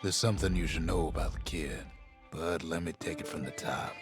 There's something you should know about the kid, but let me take it from the top.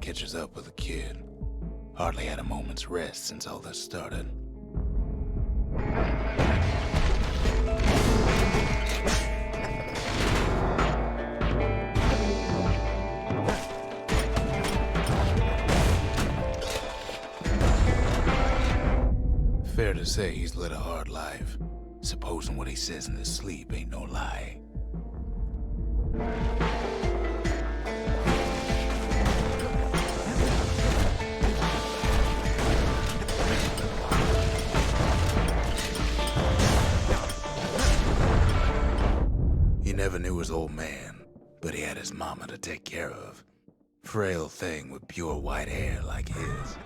Catches up with the kid. Hardly had a moment's rest since all this started. Fair to say he's led a hard life, supposing what he says in his sleep ain't no lie. Never knew his old man, but he had his mama to take care of. Frail thing with pure white hair like his.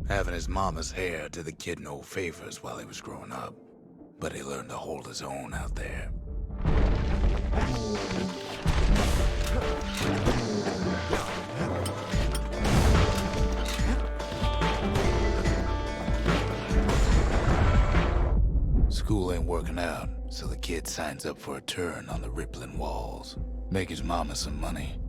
Having his mama's hair did the kid no favors while he was growing up, but he learned to hold his own out there. School ain't working out, so the kid signs up for a turn on the rippling walls. Make his mama some money.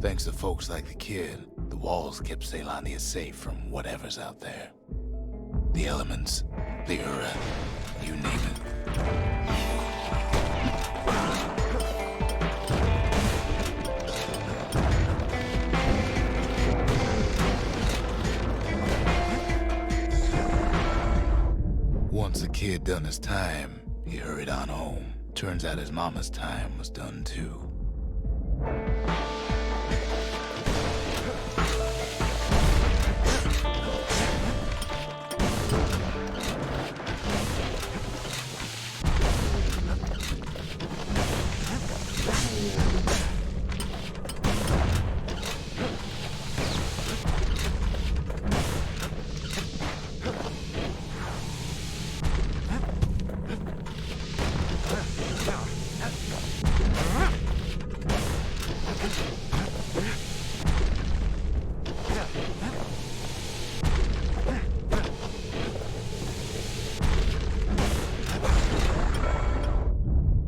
Thanks to folks like the kid, the walls kept Ceylondia safe from whatever's out there. The elements, the Ura, you name it. Once the kid done his time, he hurried on home. Turns out his mama's time was done too.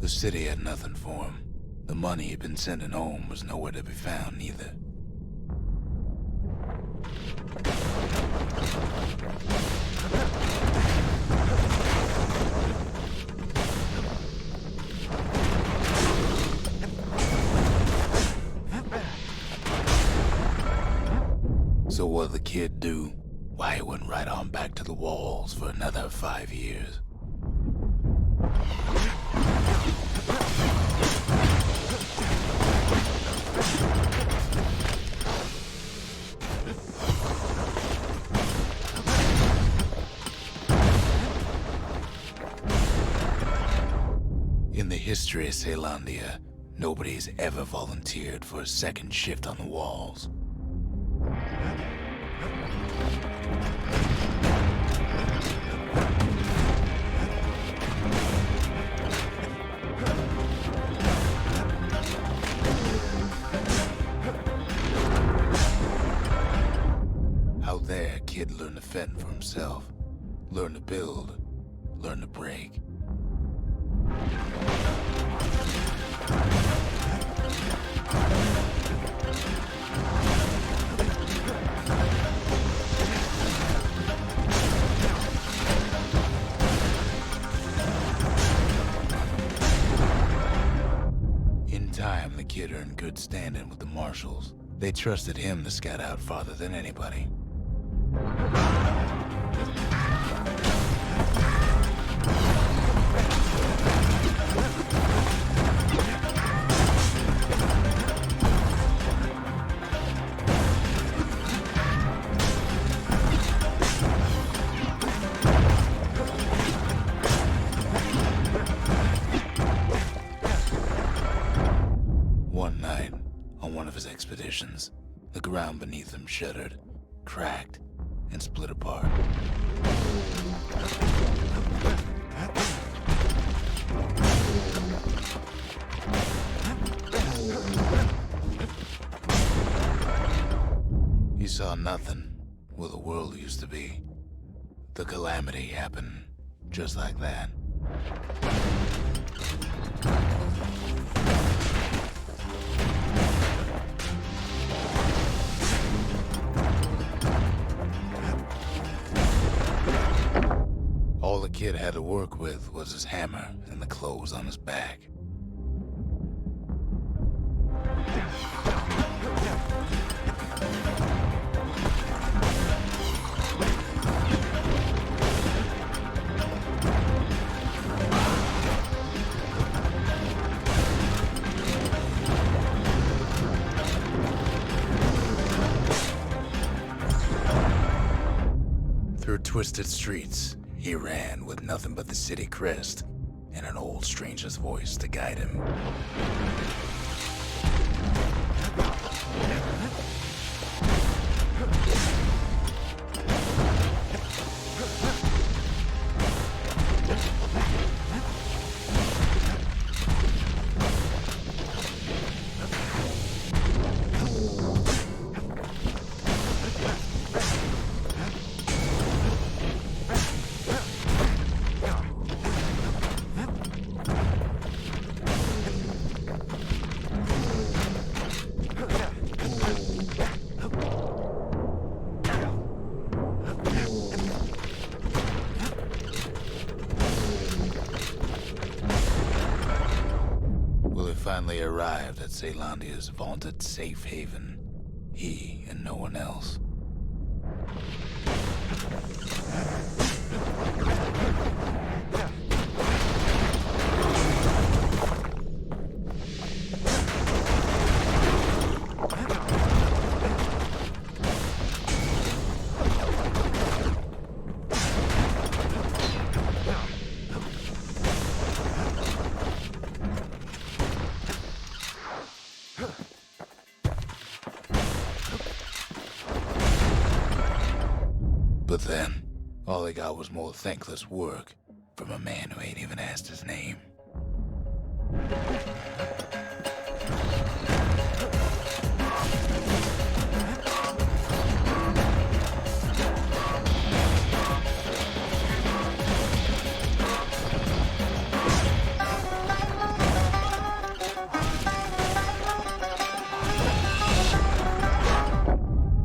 The city had nothing for him. The money he'd been sending home was nowhere to be found either. So what'd the kid do? Why, he went right on back to the walls for another 5 years. In the history of Ceylondia, nobody's ever volunteered for a second shift on the walls. Out there, kid learned to fend for himself, learn to build, learn to break. In time, and the kid are in good standing with the marshals. They trusted him to scout out farther than anybody. The ground beneath them shuddered, cracked, and split apart. He saw nothing where the world used to be. The calamity happened just like that. All the kid had to work with was his hammer and the clothes on his back. Through twisted streets, he ran with nothing but the city crest and an old stranger's voice to guide him. Finally arrived at Caelondia's vaunted safe haven. He and no one else. But then, all they got was more thankless work from a man who ain't even asked his name.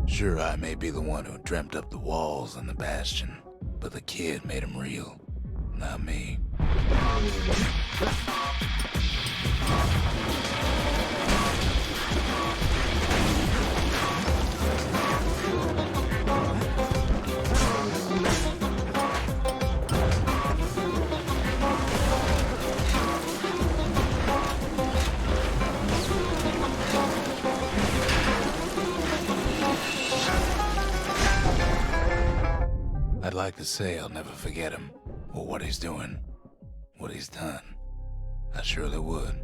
Sure, I may be the one who dreamt up the walls and the Bastion, but the kid made them real, not me. I'd like to say I'll never forget him, or what he's doing, what he's done. I surely would.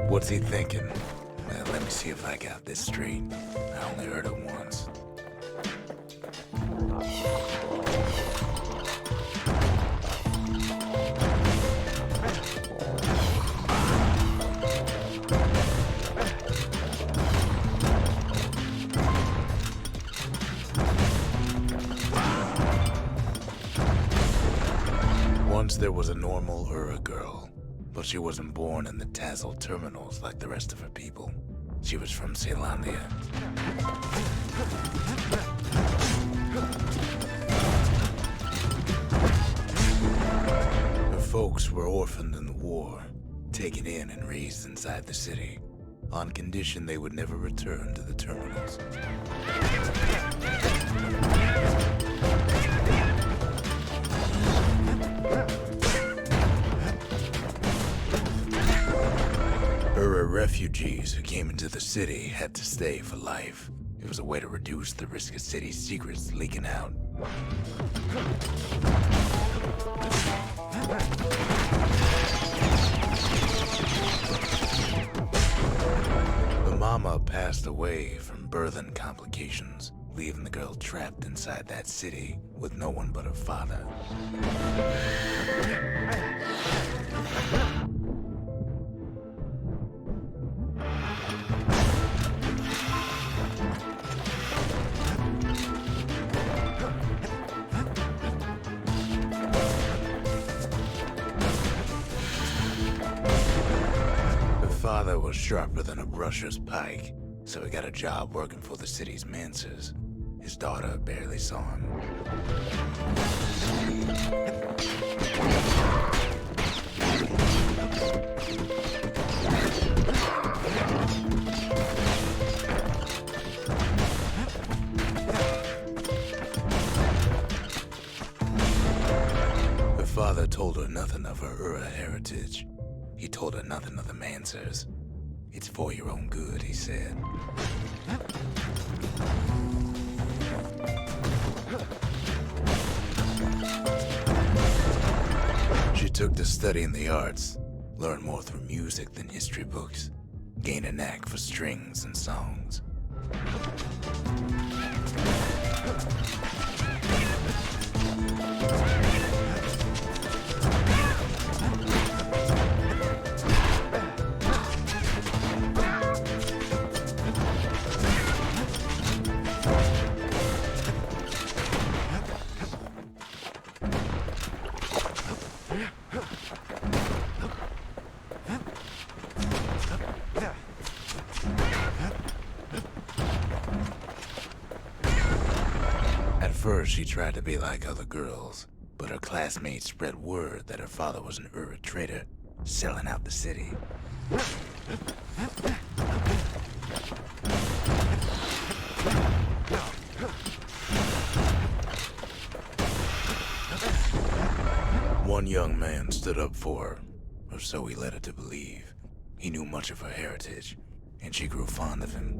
What's he thinking? Well, let me see if I got this straight. I only heard it once. Once there was a normal Ura girl, but she wasn't born in the Tassel terminals like the rest of her people. She was from Caelandia. Her folks were orphaned in the war, taken in and raised inside the city, on condition they would never return to the terminals. Refugees who came into the city had to stay for life. It was a way to reduce the risk of city secrets leaking out. The mama passed away from birthing complications, leaving the girl trapped inside that city with no one but her father. Father was sharper than a brusher's pike, so he got a job working for the city's mancers. His daughter barely saw him. Her father told her nothing of her Ura heritage. He told her nothing of the Mancers. It's for your own good, he said. She took to studying the arts, learned more through music than history books, gained a knack for strings and songs. First, she tried to be like other girls, but her classmates spread word that her father was an Ura trader, selling out the city. One young man stood up for her, or so he led her to believe. He knew much of her heritage, and she grew fond of him.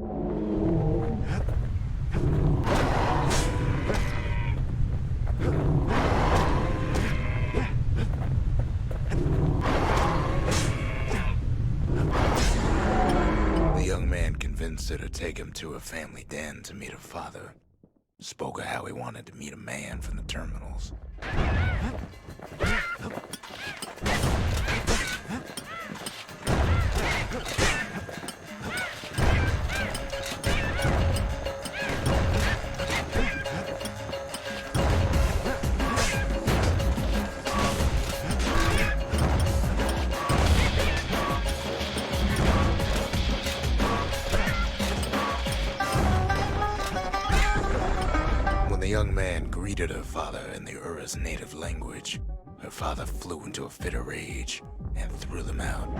The young man convinced her to take him to her family den to meet her father. Spoke of how he wanted to meet a man from the terminals. The young man greeted her father in the Ura's native language. Her father flew into a fit of rage and threw them out.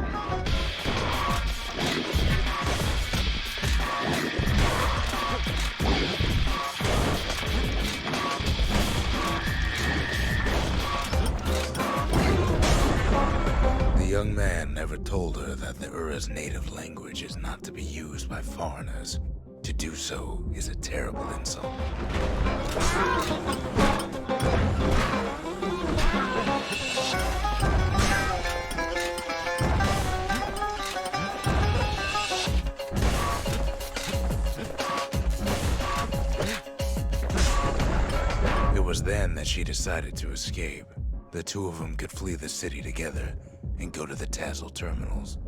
The young man never told her that the Ura's native language is not to be used by foreigners. To do so is a terrible insult. It was then that she decided to escape. The two of them could flee the city together and go to the Tassel terminals.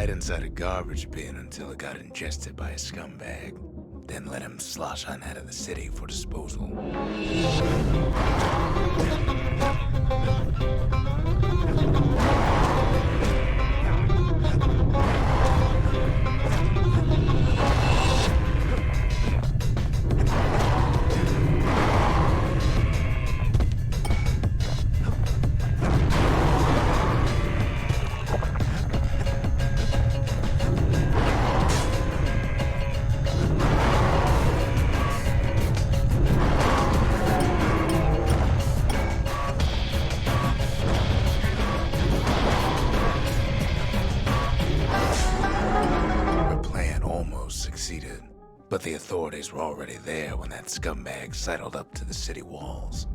hide inside a garbage bin until it got ingested by a scumbag. Then let him slosh on out of the city for disposal. But the authorities were already there when that scumbag sidled up to the city walls.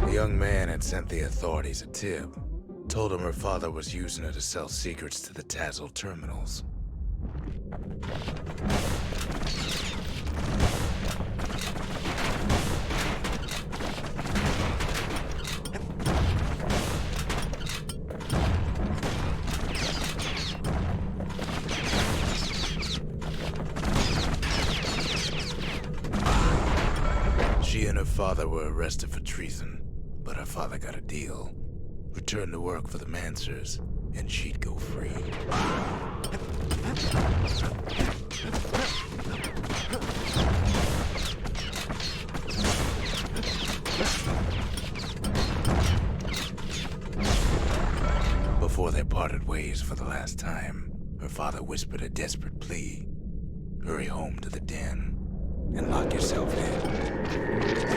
The young man had sent the authorities a tip. Told him her father was using her to sell secrets to the Tazzle terminals. She and her father were arrested for treason, but her father got a deal. Returned to work for the Mancers, and she'd go free. Before they parted ways for the last time, her father whispered a desperate plea. Hurry home to the den and lock yourself in.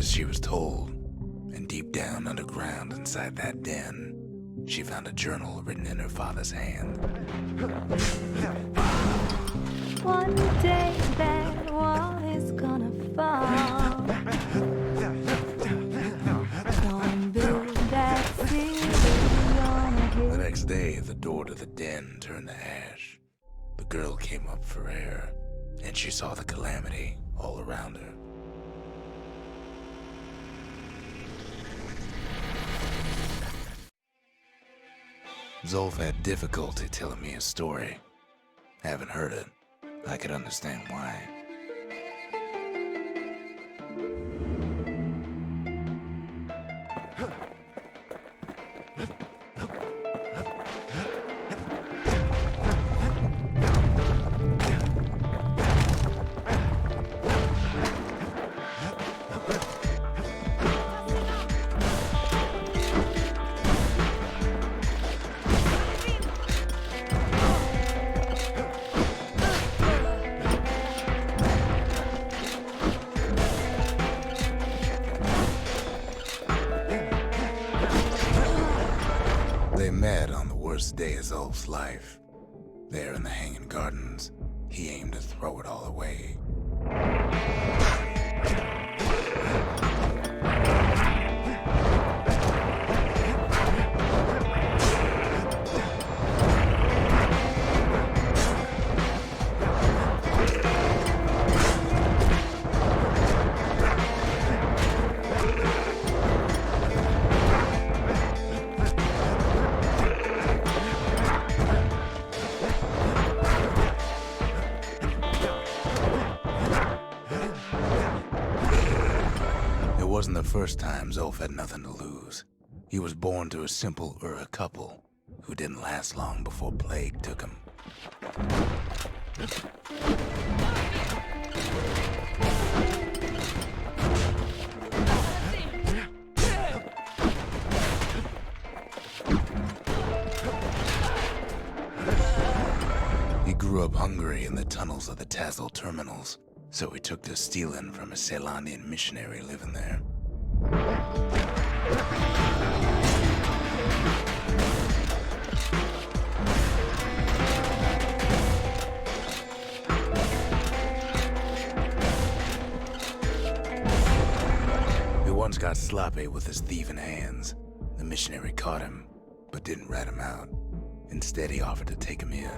She was told, and deep down underground inside that den, she found a journal written in her father's hand. One day that wall is gonna fall. Gonna build that city on a hill. The next day, the door to the den turned to ash. The girl came up for air, and she saw the calamity all around her. Zolf had difficulty telling me his story. Haven't heard it. I could understand why. They met on the worst day of Zolf's life. There in the Hanging Gardens, he aimed to throw it all away. It wasn't the first time Zolf had nothing to lose. He was born to a simple Ura couple who didn't last long before plague took him. He grew up hungry in the tunnels of the Tassel terminals, so he took to stealing from a Ceylonian missionary living there. He once got sloppy with his thieving hands. The missionary caught him, but didn't rat him out. Instead, he offered to take him in.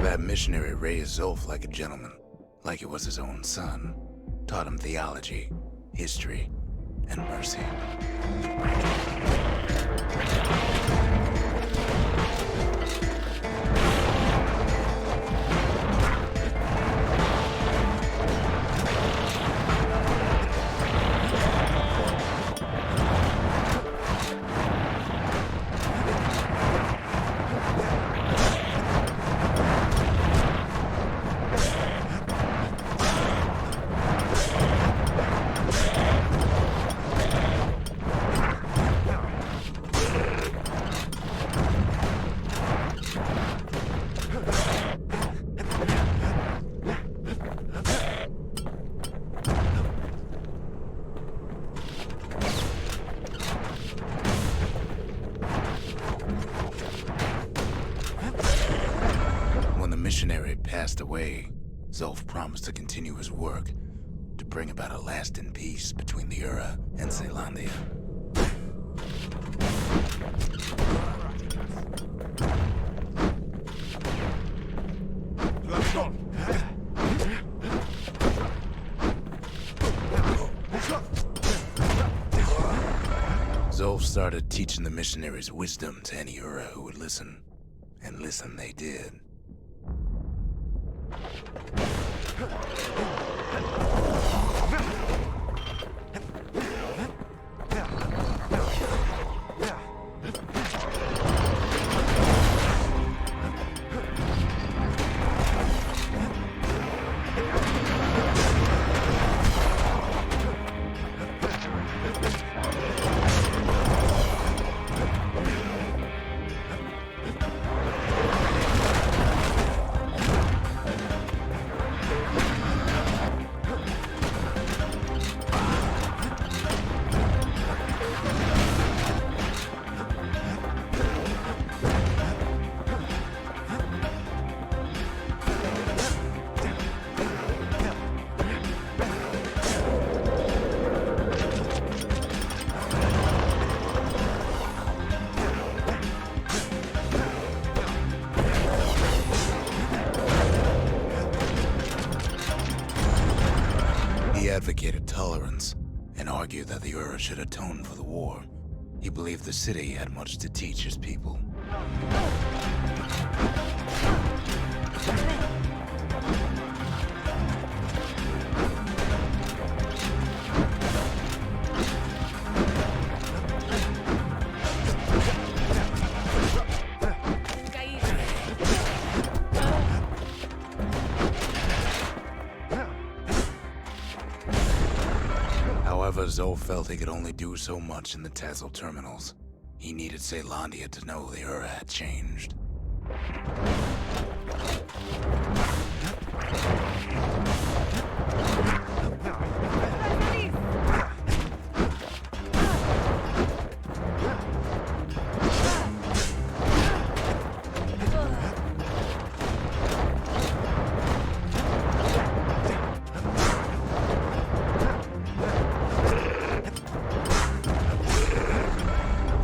That missionary raised Zolf like a gentleman, like he was his own son. Taught him theology, history, and mercy. Missionary passed away, Zolf promised to continue his work to bring about a lasting peace between the Ura and Ceylandia. Zolf started teaching the missionaries wisdom to any Ura who would listen, and listen they did. Advocated tolerance and argued that the Ura should atone for the war. He believed the city had much to teach his people. Zolf felt he could only do so much in the Tassel terminals. He needed Ceylandia to know the Ura had changed.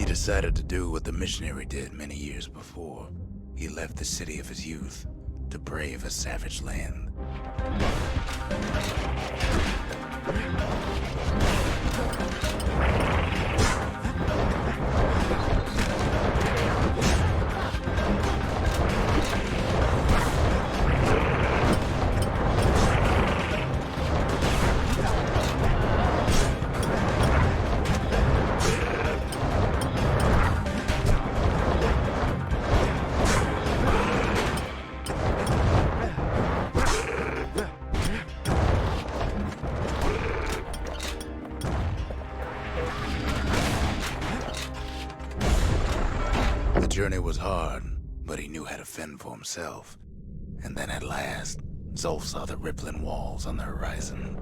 Decided to do what the missionary did many years before. He left the city of his youth to brave a savage land. The journey was hard, but he knew how to fend for himself. And then at last, Zolf saw the rippling walls on the horizon.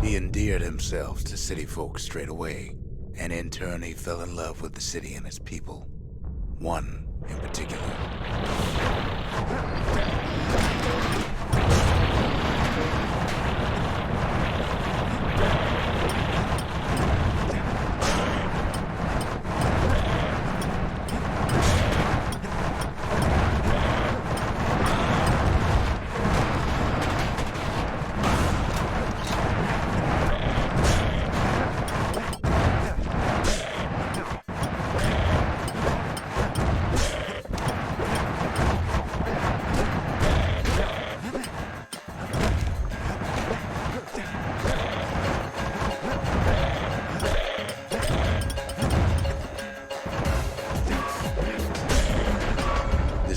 He endeared himself to city folk straight away, and in turn he fell in love with the city and its people. One in particular.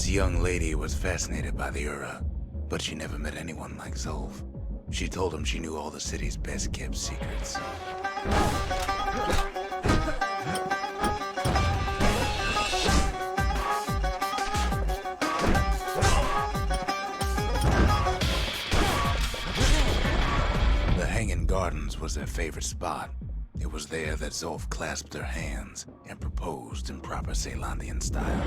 Young lady was fascinated by the Ura, but she never met anyone like Zolf. She told him she knew all the city's best-kept secrets. The Hanging Gardens was their favorite spot. It was there that Zolf clasped her hands and proposed in proper Ceylandian style.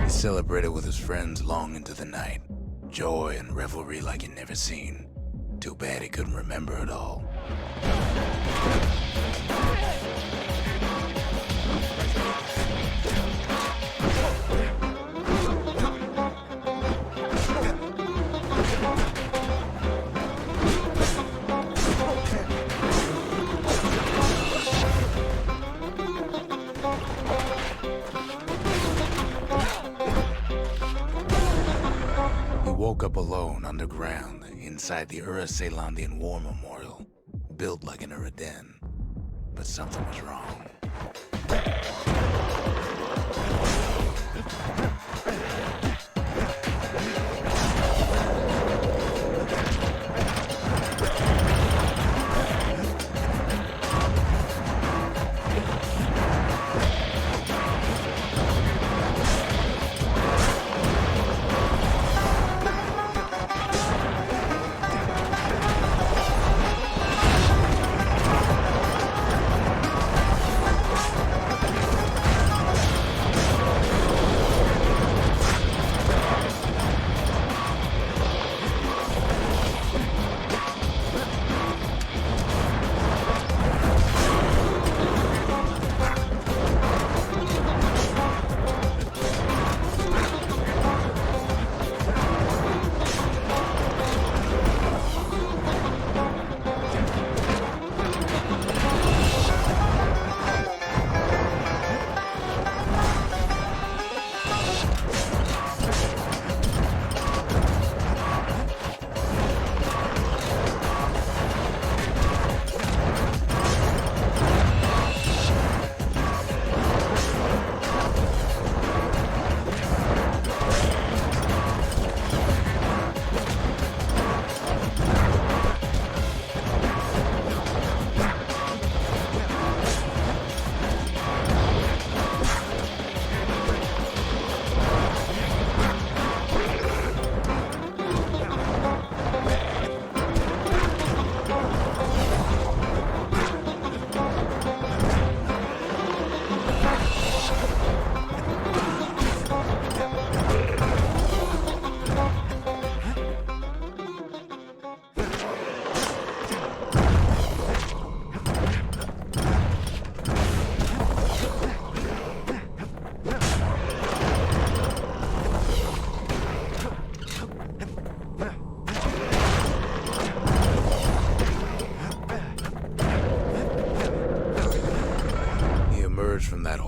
Celebrated with his friends long into the night. Joy and revelry like he'd never seen. Too bad he couldn't remember it all. Woke up alone underground inside the Ura Ceylandian War Memorial, built like an Ura den. But something was wrong.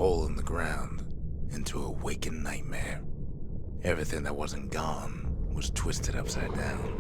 hole in the ground into a waking nightmare. Everything that wasn't gone was twisted upside down.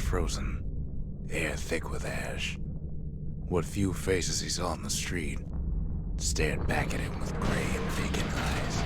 Frozen, air thick with ash. What few faces he saw on the street stared back at him with gray and vacant eyes.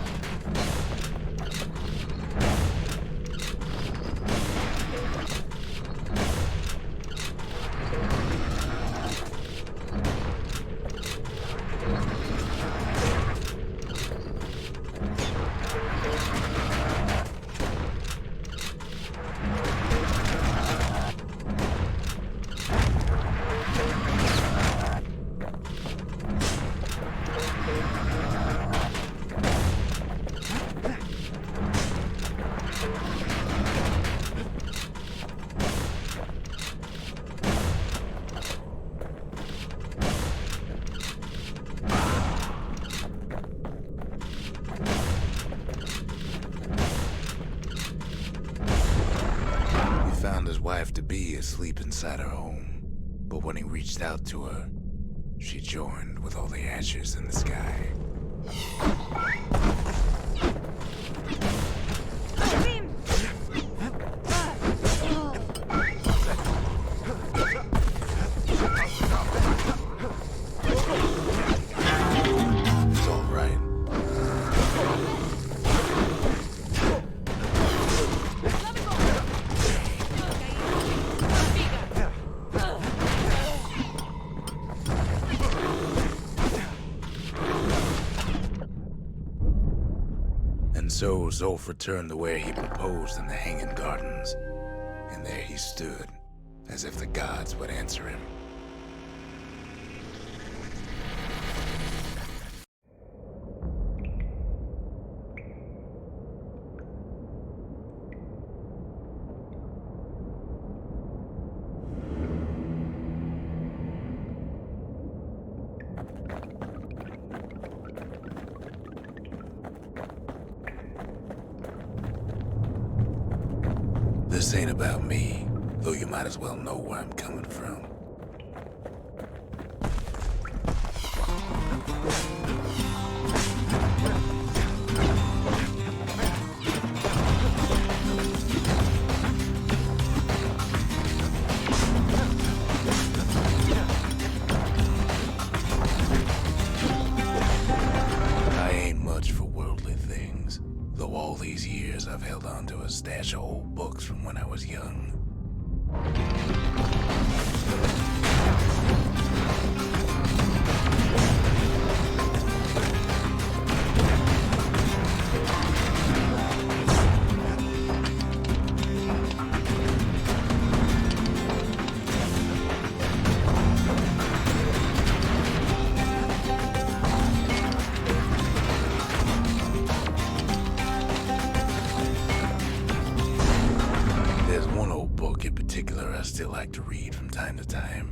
Wife-to-be asleep inside her home, but when he reached out to her, she joined with all the ashes in the sky. It's all right. So Zolf returned to where he proposed in the Hanging Gardens, and there he stood, as if the gods would answer him. This ain't about me, though you might as well know where I'm coming from. I ain't much for worldly things, though all these years I've held on to a stash of old books from when I was young. I still like to read from time to time.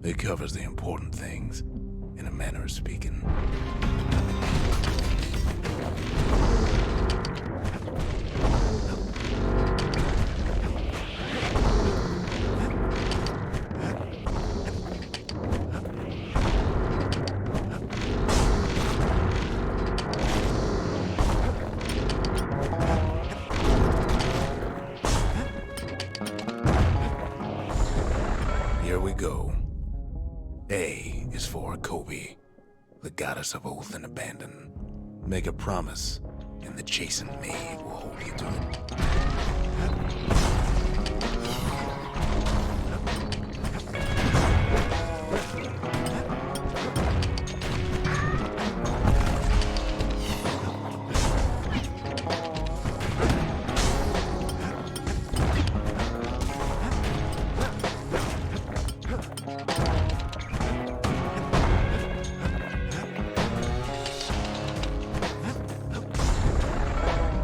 It covers the important things, in a manner of speaking. Here we go. A is for Kobe, the goddess of oath and abandon. Make a promise, and the chastened maid will hold you to it.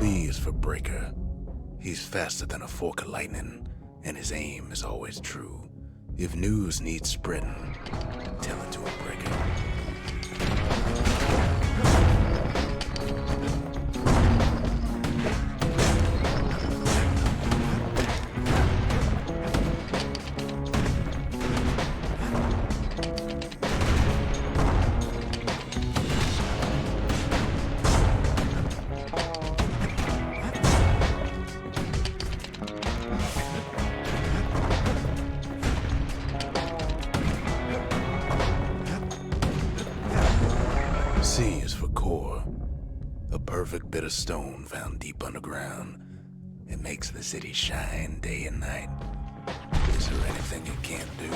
B is for Breaker. He's faster than a fork of lightning, and his aim is always true. If news needs spreading, tell it to a Breaker. C is for core, a perfect bit of stone found deep underground. It makes the city shine day and night. Is there anything it can't do?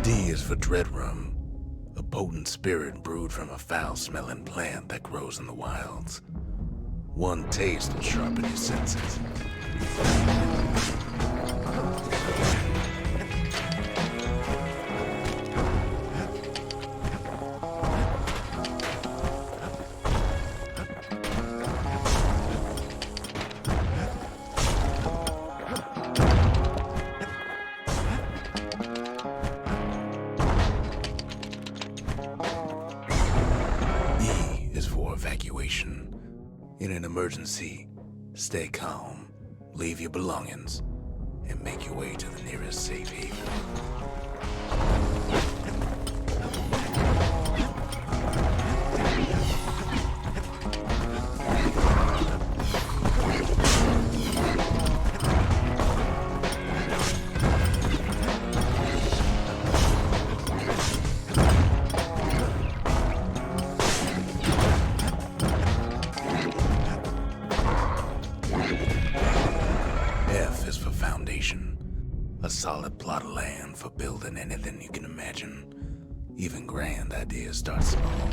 D is for Dreadrum, a potent spirit brewed from a foul-smelling plant that grows in the wilds. One taste will sharpen your senses. E is for evacuation. In an emergency, stay calm, leave your belongings, and make your way to the nearest safe haven. F is for foundation, a solid plot of land for building anything you can imagine. Even grand ideas start small.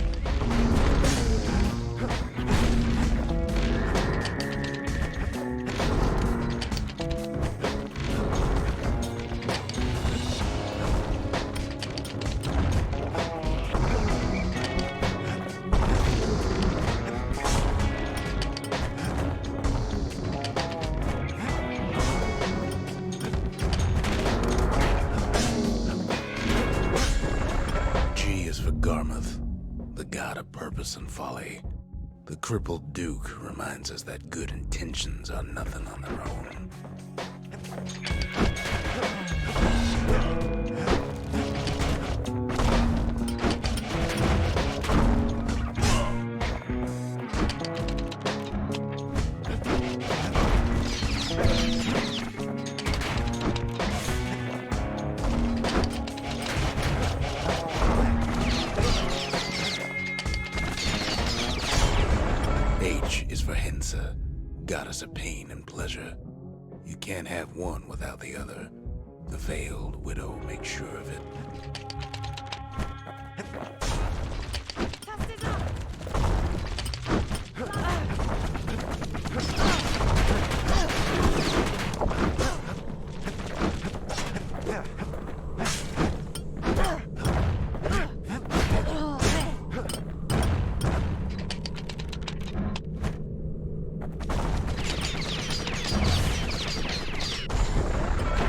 G is for Garmuth, the god of purpose and folly. The crippled Duke reminds us that good intentions are nothing on their own. H is for Hensa, goddess of pain and pleasure. You can't have one without the other. The veiled widow makes sure of it.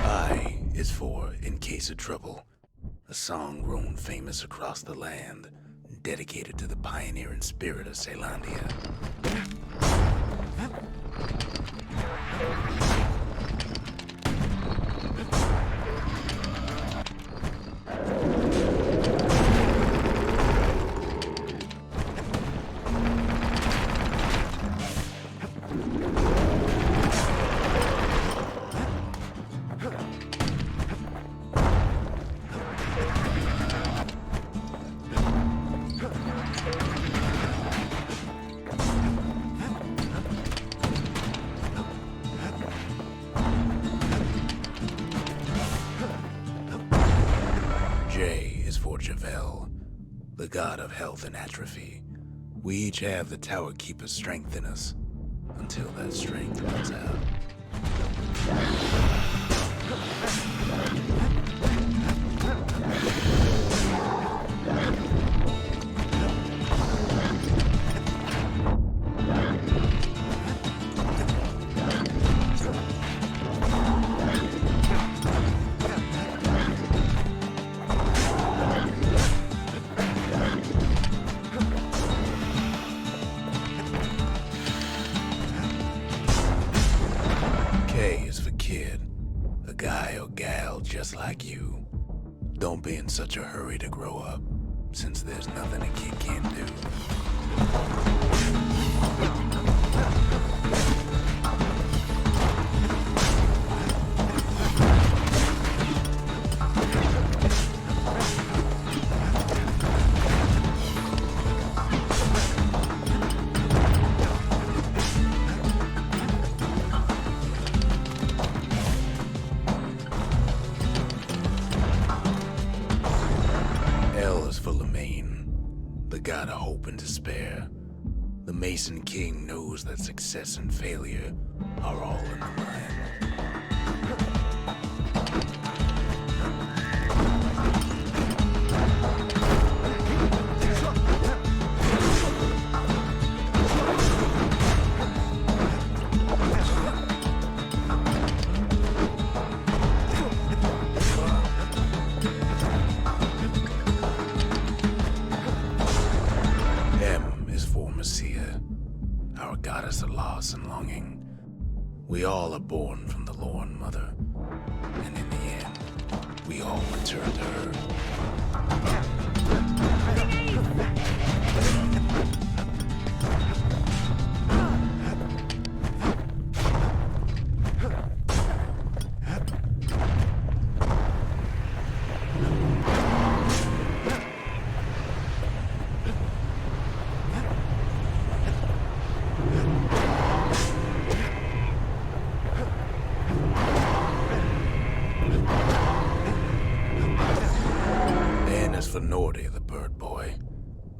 I is for In Case of Trouble, a song grown famous across the land, dedicated to the pioneering spirit of Celandia. god of health and atrophy. We each have the Tower Keeper's strength in us, until that strength runs out. Just like you. Don't be in such a hurry to grow up, since there's nothing a kid can't do. God of hope and despair. The Mason King knows that success and failure are all in the mind. We all are born from the Lorn Mother, and in the end, we all return to her.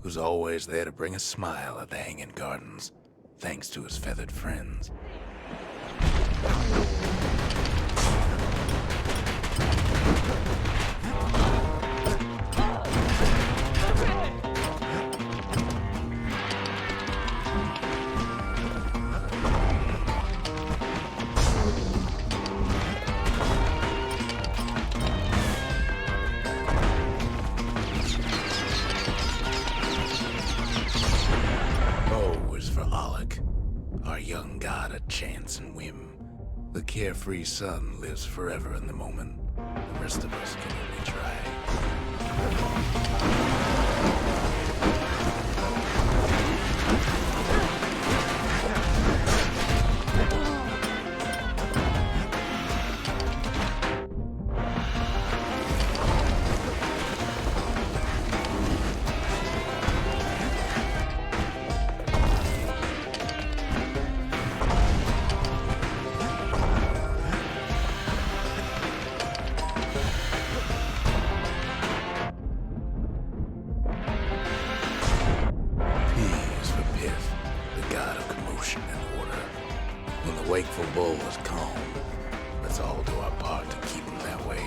Who's always there to bring a smile at the Hanging Gardens, thanks to his feathered friends. The carefree son lives forever in the moment. The rest of us can only try. Wakeful bull is calm. Let's all do our part to keep him that way.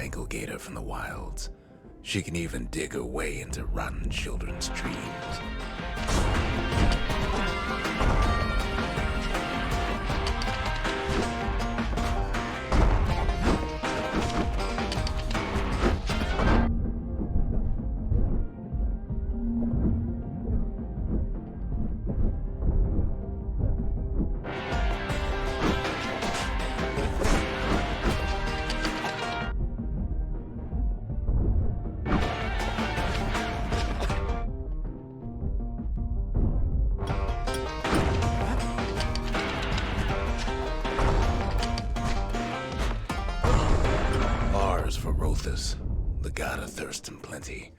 Ankle gator from the wilds. She can even dig her way into rotten children's dreams. Ichthus, the god of thirst and plenty.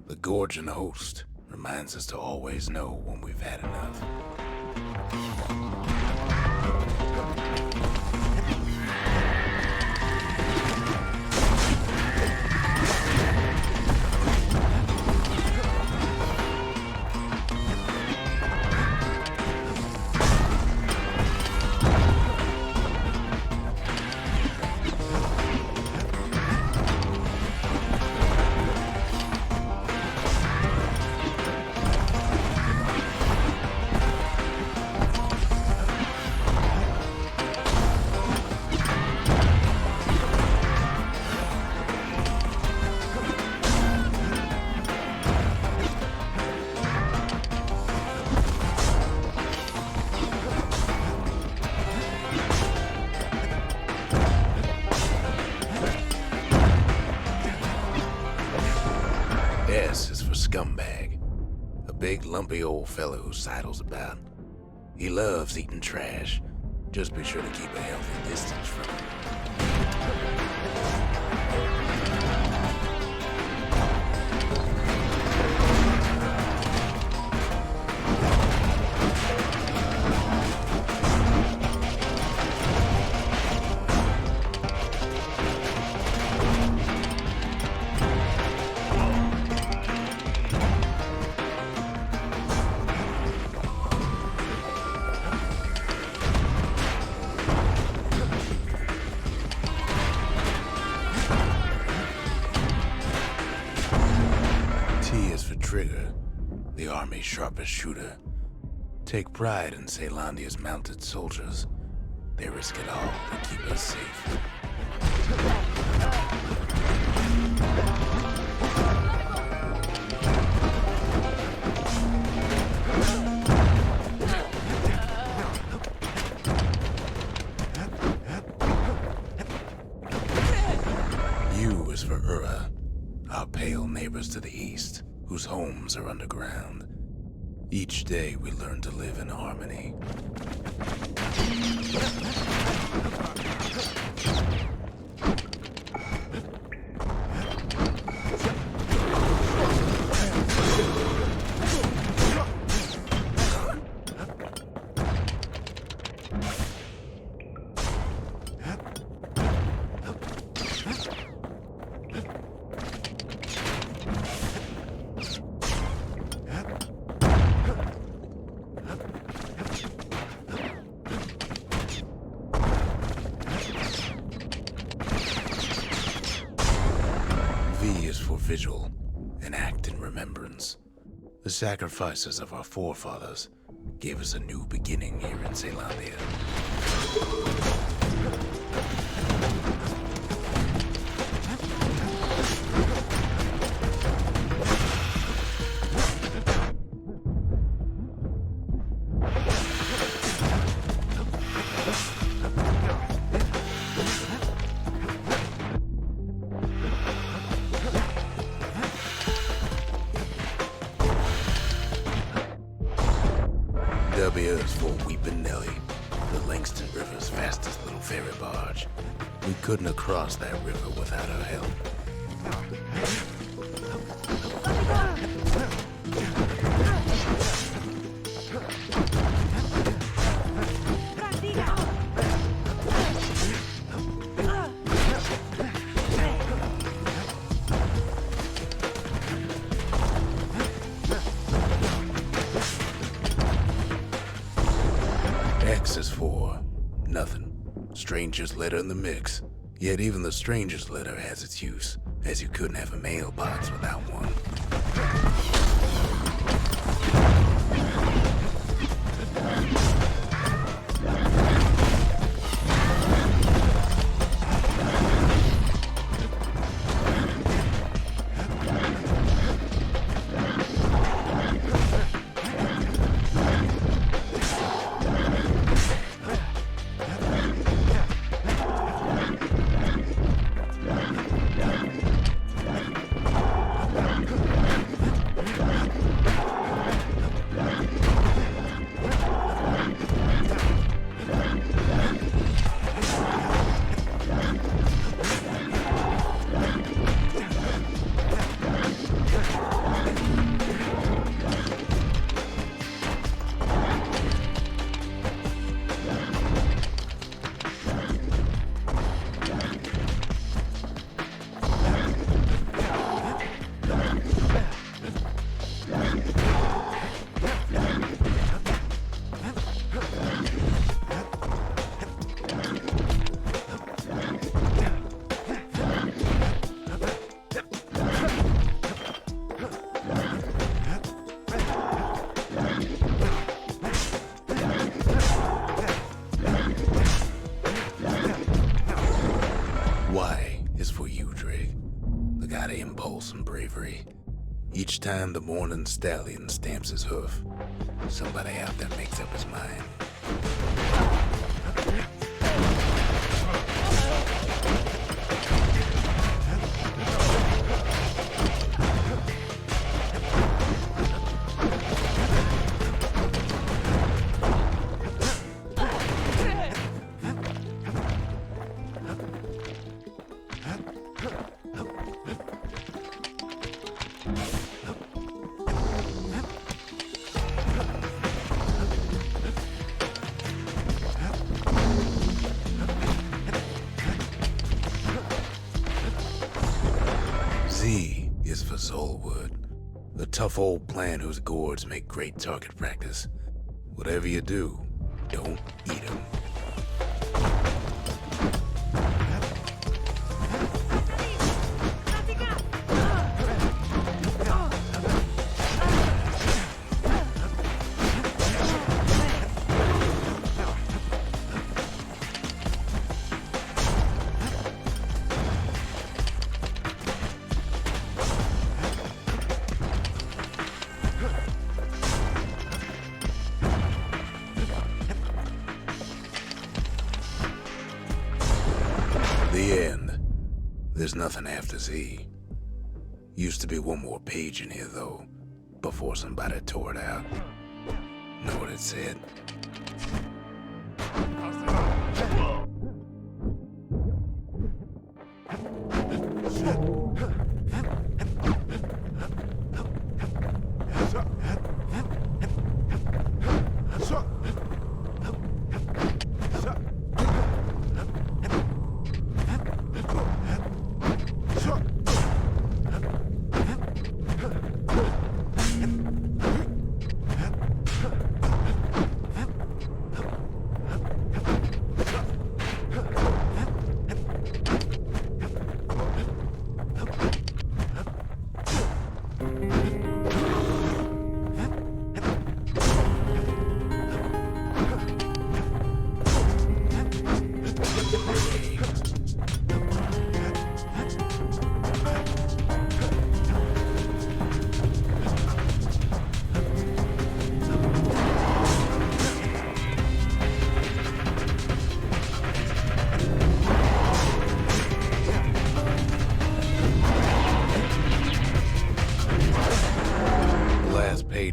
The gorging host reminds us to always know when we've had enough. S is for scumbag, a big lumpy old fellow who sidles about. He loves eating trash. Just be sure to keep a healthy distance from him. Trigger, the army's sharpest shooter. Take pride in Caelandia's mounted soldiers. They risk it all to keep us safe. U is for Ura, our pale neighbors to the east, whose homes are underground. Each day we learn to live in harmony. Vigil, an act in remembrance. The sacrifices of our forefathers gave us a new beginning here in Caelandia. W is for Weepin' Nelly, the Langston River's fastest little ferry barge. We couldn't have crossed that river without her help. X is for nothing. Strangest letter in the mix. Yet even the strangest letter has its use, as you couldn't have a mailbox without one. time the morning stallion stamps his hoof, somebody out there makes up his mind. Z is for Soulwood, the tough old plant whose gourds make great target practice. Whatever you do, don't eat 'em. The end. There's nothing after Z. Used to be one more page in here, though, before somebody tore it out. Know what it said?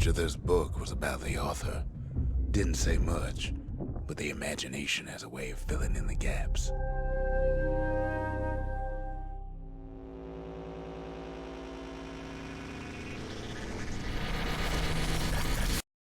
Of this book was about the author. Didn't say much, but the imagination has a way of filling in the gaps.